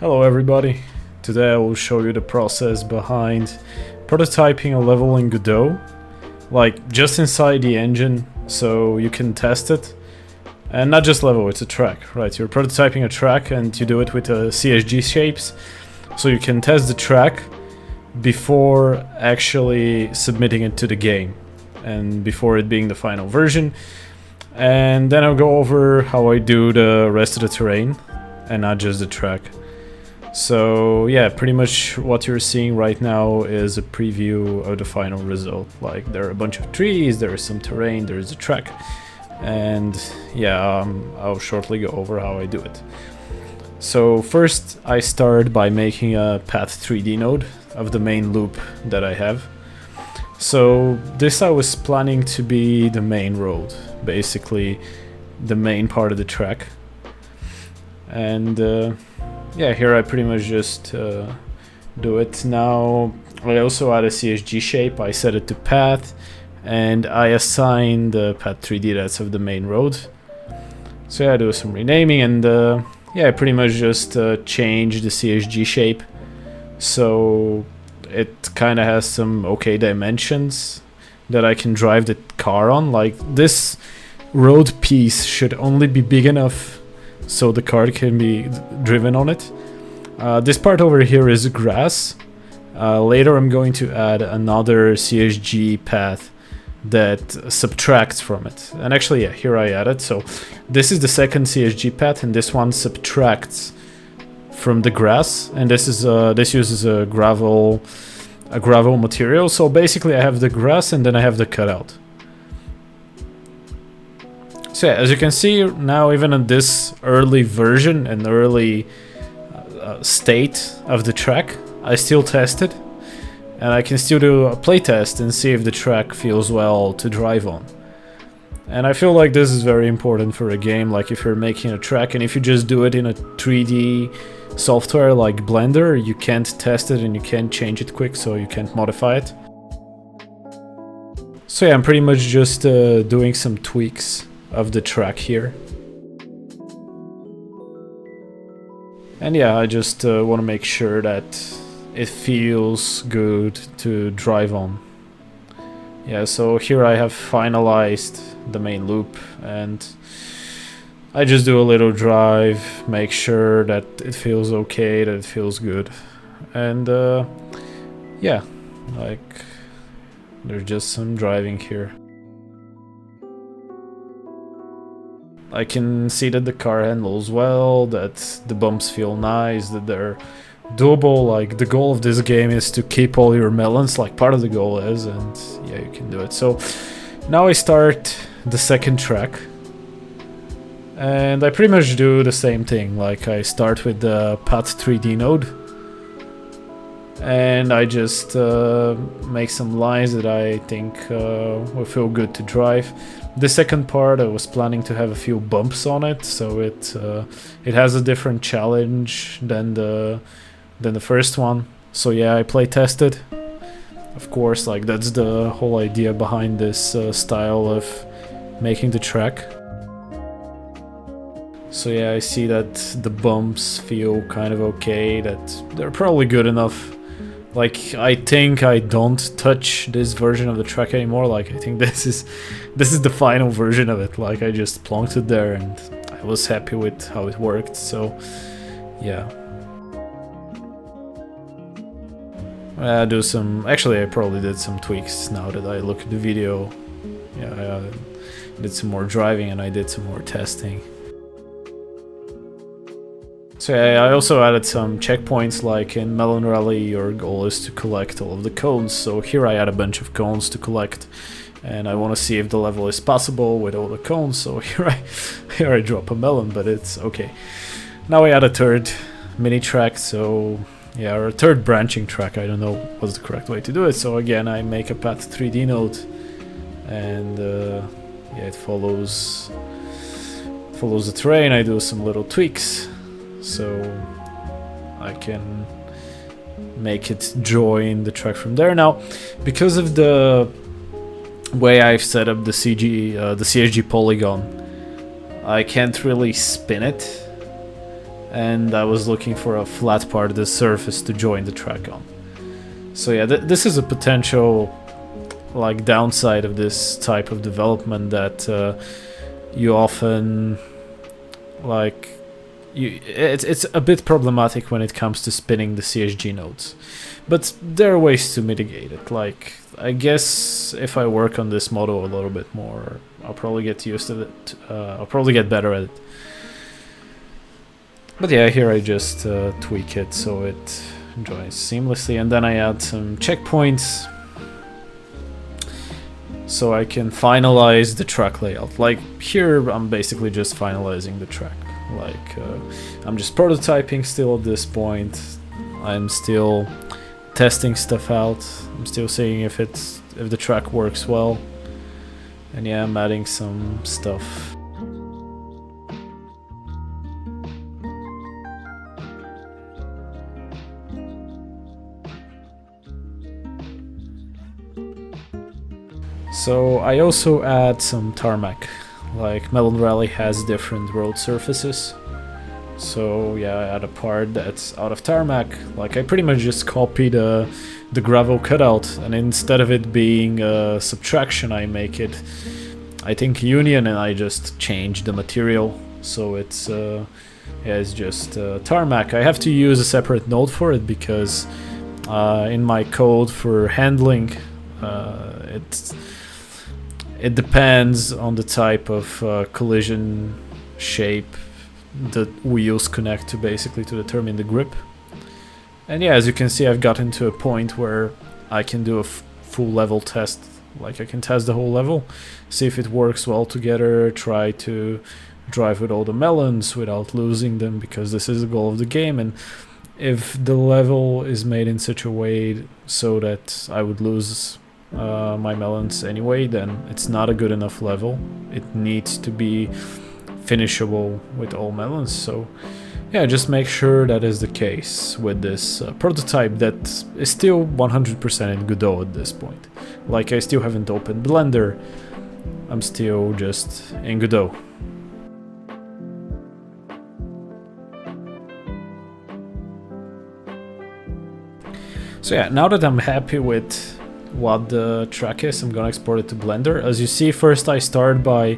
Hello everybody, today I will show you the process behind prototyping a level in Godot, like just inside the engine so you can test it. And not just level, it's a track, right? You're prototyping a track and you do it with CSG shapes so you can test the track before actually submitting it to the game and before it being the final version. And then I'll go over how I do the rest of the terrain and not just the track. So yeah, pretty much what you're seeing right now is a preview of the final result. Like there are a bunch of trees, there is some terrain, there is a track, and yeah, I'll shortly go over how I do it. So first I start by making a path 3D node of the main loop that I have. So this I was planning to be the main road, basically the main part of the track. And yeah, here I pretty much just do it. Now I also add a CSG shape, I set it to path, and I assign the path 3D that's of the main road. So yeah, I do some renaming, and yeah, I pretty much just change the CSG shape so it kind of has some okay dimensions that I can drive the car on. Like this road piece should only be big enough so the car can be driven on it. This part over here is grass. Later I'm going to add another CSG path that subtracts from it. And actually, yeah, here I add it. So this is the second CSG path, and this one subtracts from the grass. And this is this uses a gravel material. So basically, I have the grass and then I have the cutout. So yeah, as you can see now, even in this early version and early state of the track, I still test it, and I can still do a playtest and see if the track feels well to drive on. And I feel like this is very important for a game, like if you're making a track, and if you just do it in a 3D software like Blender, you can't test it and you can't change it quick, so you can't modify it. So yeah, I'm pretty much just doing some tweaks of the track here. And yeah, I just want to make sure that it feels good to drive on. Yeah, so here I have finalized the main loop, and I just do a little drive, make sure that it feels okay, that it feels good. And yeah, like there's just some driving here. I can see that the car handles well, that the bumps feel nice, that they're doable. Like the goal of this game is to keep all your melons, like part of the goal is, and yeah, you can do it. So now I start the second track, and I pretty much do the same thing. Like I start with the path 3D node, and I just make some lines that I think will feel good to drive. The second part, I was planning to have a few bumps on it, so it has a different challenge than the first one. So yeah, I play tested. Of course, like that's the whole idea behind this style of making the track. So yeah, I see that the bumps feel kind of okay, that they're probably good enough. Like, I think I don't touch this version of the track anymore. Like, I think this is the final version of it. Like, I just plonked it there and I was happy with how it worked. So, yeah. I do some... Actually, I probably did some tweaks now that I look at the video. Yeah, I did some more driving and I did some more testing. So yeah, I also added some checkpoints. Like in Melon Rally, your goal is to collect all of the cones. So here I add a bunch of cones to collect, and I want to see if the level is possible with all the cones. So here I drop a melon, but it's okay. Now I add a third mini track. So yeah, or a third branching track. I don't know what's the correct way to do it. So again, I make a path 3D node, and yeah, it follows the terrain. I do some little tweaks, so I can make it join the track from there. Now, because of the way I've set up the CSG polygon, I can't really spin it and I was looking for a flat part of the surface to join the track on. So yeah, this is a potential like downside of this type of development, that you often like it's a bit problematic when it comes to spinning the CSG nodes, but there are ways to mitigate it. Like, I guess if I work on this model a little bit more, I'll probably get used to it. I'll probably get better at it. But yeah, here I just tweak it so it joins seamlessly, and then I add some checkpoints so I can finalize the track layout. Like here, I'm basically just finalizing the track. Like I'm just prototyping still at this point. I'm still testing stuff out. I'm still seeing if the track works well. And yeah, I'm adding some stuff. So I also add some tarmac. Like Melon Rally has different road surfaces. So yeah, I add a part that's out of tarmac. Like I pretty much just copied the gravel cutout, and instead of it being a subtraction, I make it, I think, union, and I just change the material. So it's yeah, it's just tarmac. I have to use a separate node for it because in my code for handling, it depends on the type of collision shape that wheels connect to, basically to determine the grip. And yeah, as you can see, I've gotten to a point where I can do a full level test. Like I can test the whole level, see if it works well together, try to drive with all the melons without losing them, because this is the goal of the game. And if the level is made in such a way so that I would lose my melons anyway, then it's not a good enough level. It needs to be finishable with all melons. So yeah, just make sure that is the case with this prototype that is still 100% in Godot at this point. Like I still haven't opened Blender, I'm still just in Godot. So yeah, now that I'm happy with what the track is, I'm gonna export it to Blender. As you see, first I start by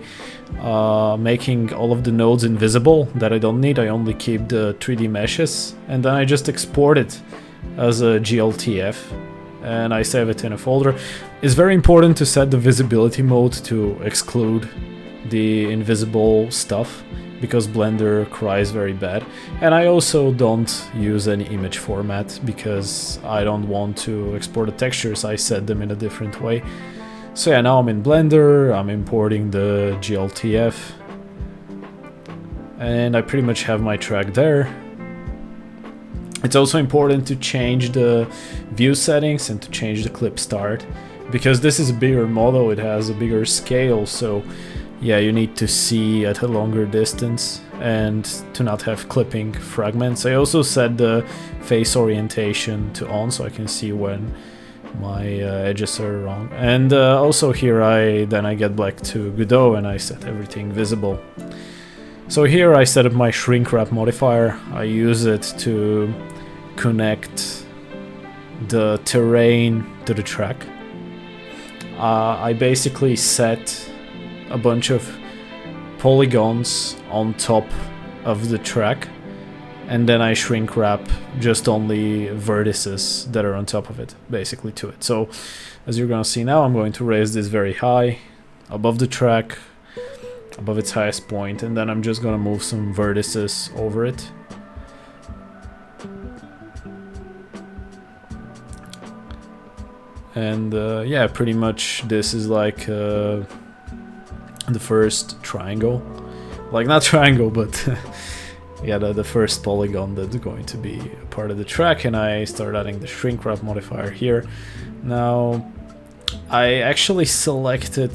making all of the nodes invisible that I don't need. I only keep the 3D meshes, and then I just export it as a GLTF and I save it in a folder. It's very important to set the visibility mode to exclude the invisible stuff, because Blender cries very bad. And I also don't use any image format because I don't want to export the textures. I set them in a different way. So yeah, now I'm in Blender, I'm importing the GLTF, and I pretty much have my track there. It's also important to change the view settings and to change the clip start, because this is a bigger model, it has a bigger scale, so yeah, you need to see at a longer distance and to not have clipping fragments. I also set the face orientation to on so I can see when my edges are wrong. And also here I get back to Godot and I set everything visible. So here I set up my Shrinkwrap modifier. I use it to connect the terrain to the track. I basically set a bunch of polygons on top of the track, and then I shrink wrap just only vertices that are on top of it, basically, to it. So as you're gonna see now, I'm going to raise this very high above the track, above its highest point, and then I'm just gonna move some vertices over it. And yeah, pretty much this is like the first triangle, like not triangle, but yeah, the first polygon that's going to be a part of the track. And I start adding the Shrinkwrap modifier here. Now I actually selected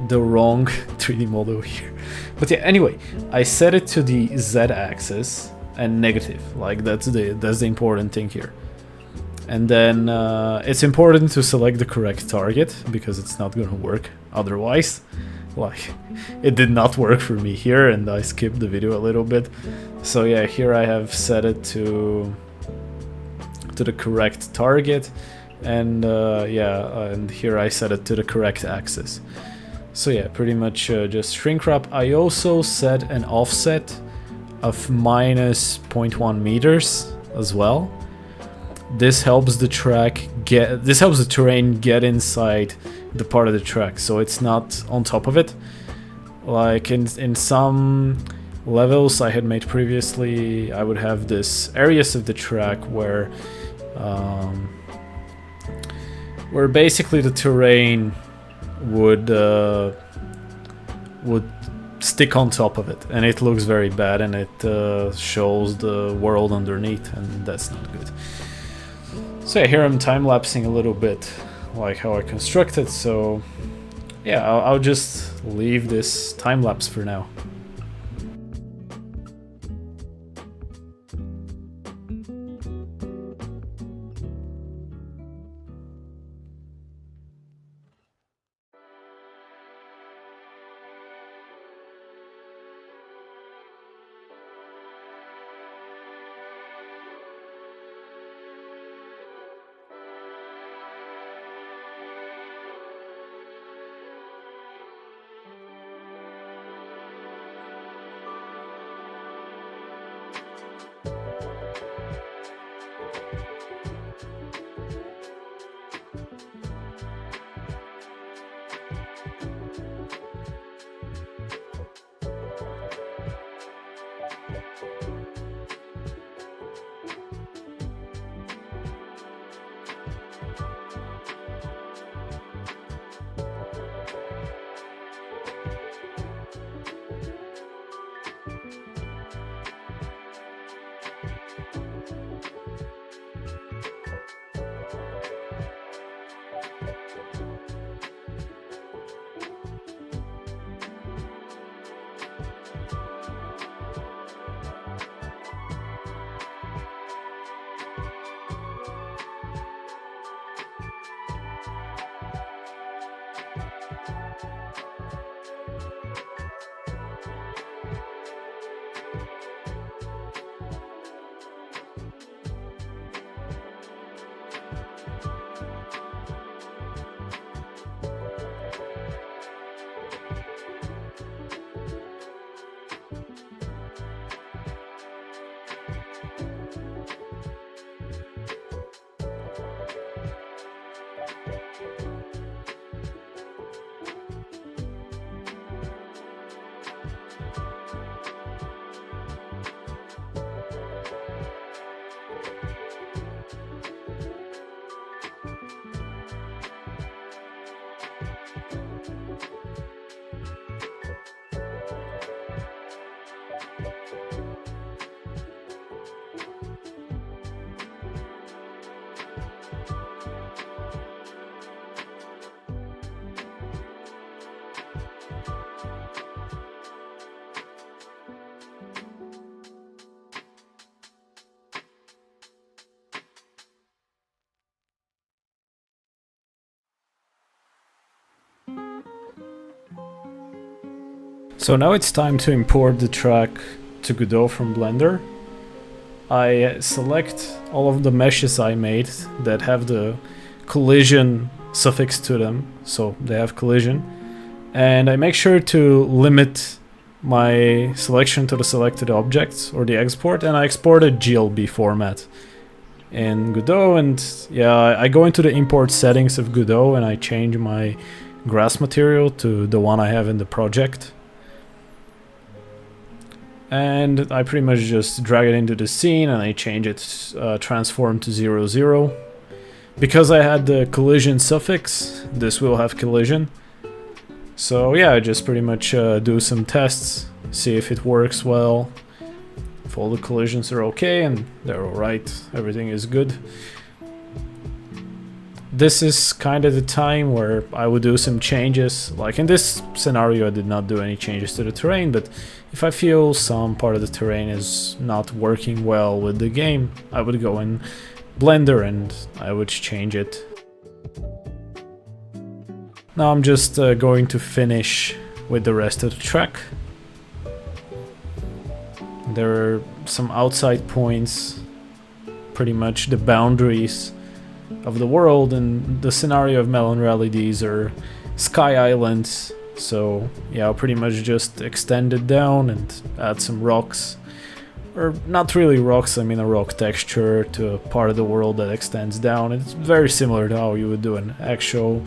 the wrong 3D model here, but yeah, anyway, I set it to the Z-axis and negative, like that's the important thing here. And then it's important to select the correct target, because it's not gonna work otherwise. like it did not work for me here, and I skipped the video a little bit. So yeah, here I have set it to the correct target, and and here I set it to the correct axis. So yeah, pretty much just shrink wrap. I also set an offset of minus 0.1 meters as well. This helps the terrain get inside the part of the track, so it's not on top of it. Like in some levels I had made previously, I would have this areas of the track where basically the terrain would stick on top of it, and it looks very bad, and it shows the world underneath, and that's not good. So yeah, here I'm time-lapsing a little bit like how I constructed, so yeah, I'll just leave this time-lapse for now. So now it's time to import the track to Godot from Blender. I select all of the meshes I made that have the collision suffix to them, so they have collision, and I make sure to limit my selection to the selected objects or the export, and I export a GLB format in Godot. And yeah, I go into the import settings of Godot and I change my grass material to the one I have in the project. And I pretty much just drag it into the scene and I change it transform to 0, 0. Because I had the collision suffix, this will have collision. So yeah, I just pretty much do some tests, see if it works well, if all the collisions are okay, and they're alright, everything is good. This is kind of the time where I would do some changes. Like in this scenario I did not do any changes to the terrain, but if I feel some part of the terrain is not working well with the game, I would go in Blender and I would change it. Now I'm just going to finish with the rest of the track. There are some outside points, pretty much the boundaries of the world, and the scenario of Melon Rally, these are sky islands. So yeah, I'll pretty much just extend it down and add some rocks, or not really rocks, I mean a rock texture to a part of the world that extends down. It's very similar to how you would do an actual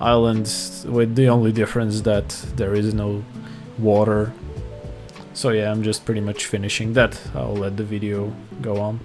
island, with the only difference that there is no water. So yeah, I'm just pretty much finishing that. I'll let the video go on.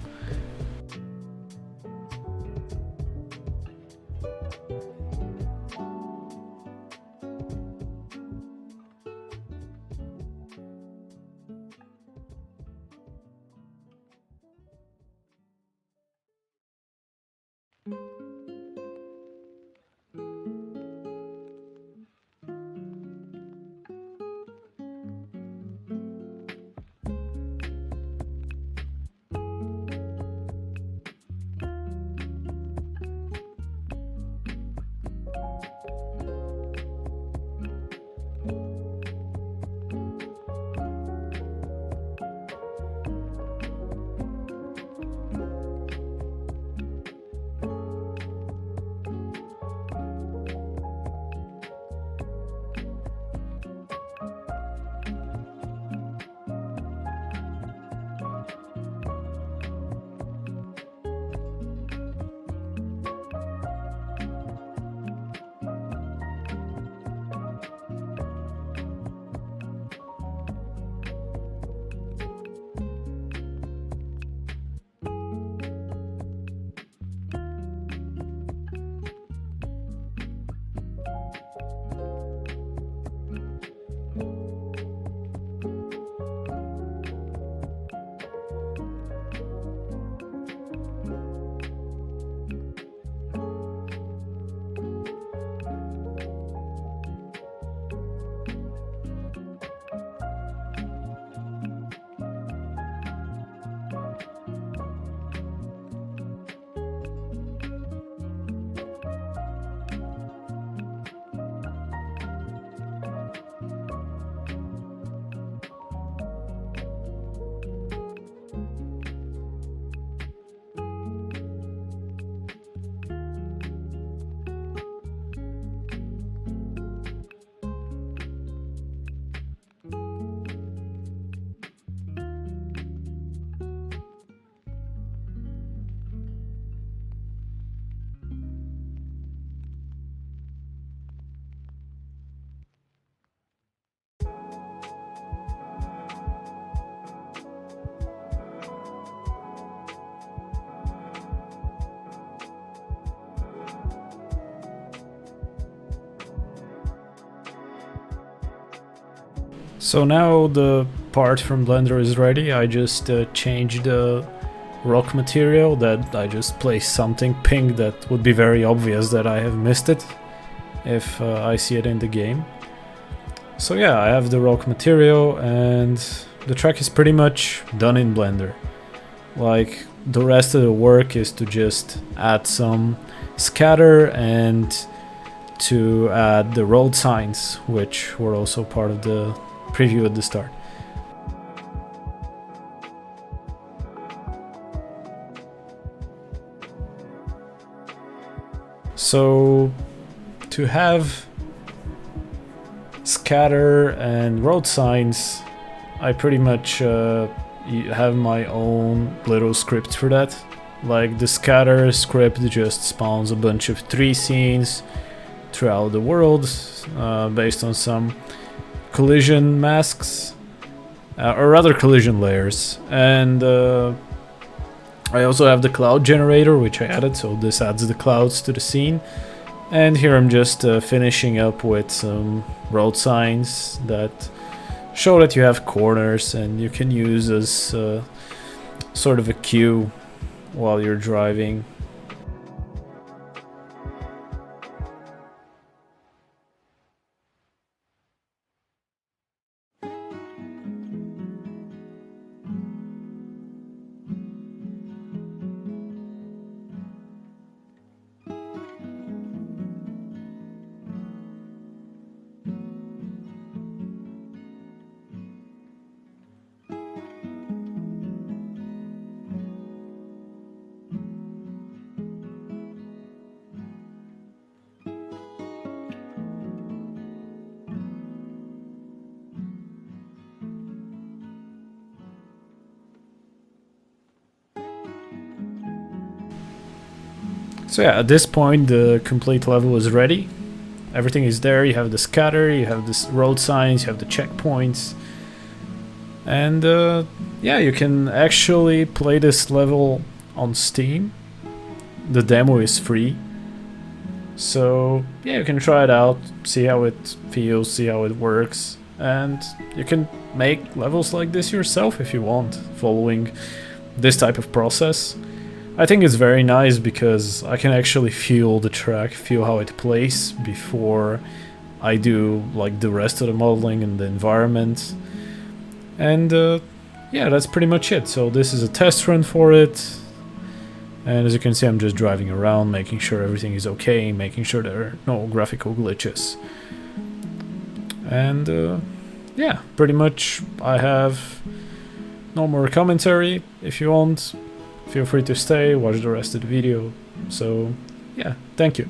So now the part from Blender is ready. I just changed the rock material, that I just placed something pink that would be very obvious that I have missed it if I see it in the game. So yeah, I have the rock material and the track is pretty much done in Blender. Like, the rest of the work is to just add some scatter and to add the road signs, which were also part of the preview at the start. So to have scatter and road signs, I pretty much have my own little script for that. Like, the scatter script just spawns a bunch of tree scenes throughout the world based on some collision masks, or rather collision layers. And I also have the cloud generator, which I added, so this adds the clouds to the scene. And here I'm just finishing up with some road signs that show that you have corners and you can use as sort of a cue while you're driving. So yeah, at this point the complete level is ready. Everything is there. You have the scatter, you have the road signs, you have the checkpoints, and yeah, you can actually play this level on Steam. The demo is free, so yeah, you can try it out, see how it feels, see how it works, and you can make levels like this yourself if you want, following this type of process. I think it's very nice because I can actually feel the track, feel how it plays before I do like the rest of the modeling and the environment. And yeah, that's pretty much it. So this is a test run for it. And as you can see, I'm just driving around, making sure everything is okay, making sure there are no graphical glitches. And yeah, pretty much I have no more commentary. If you want, feel free to stay, watch the rest of the video. So yeah, thank you.